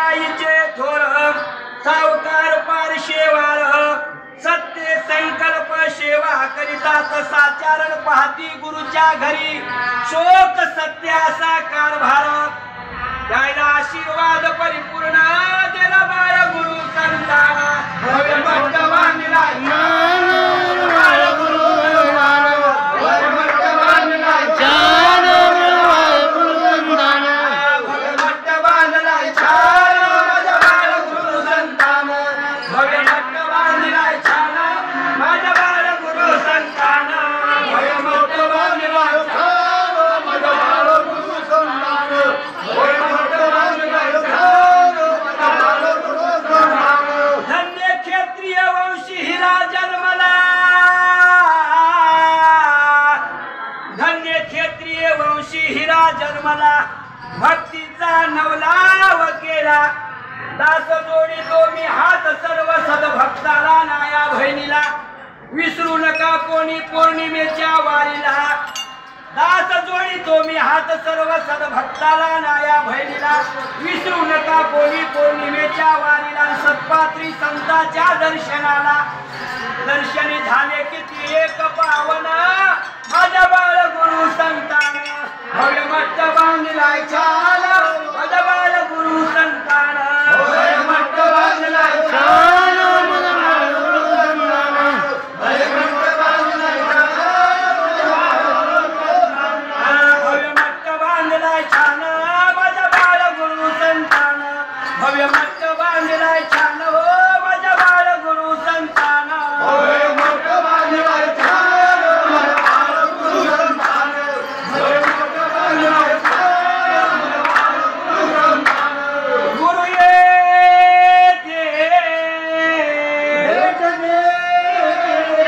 आईचे थोर सावकार पारशेवार सत्य संकल्प सेवा करितात साचारण पाहती गुरुच्या घरी शोक सत्याचा कारभार द्यायला आशीर्वाद परिपूर्ण दिला बाळ गुरु संताना भव्य भक्तवान जन्मला भक्तीचा नवलाव केला दास जोडी तो मी हात सर्व सद्भक्ताला नाया बहिणीला विसरू नका कोणी पौर्णिमेच्या वारीला दास जोडी तो मी हात सर्व सद्भक्ताला नाया बहिणीला विसरू नका कोणी पौर्णिमेच्या वारीला सत्पात्री संतांच्या दर्शनाला दर्शनी झाले किती एक पावन माझ्या बाळ गुरु संता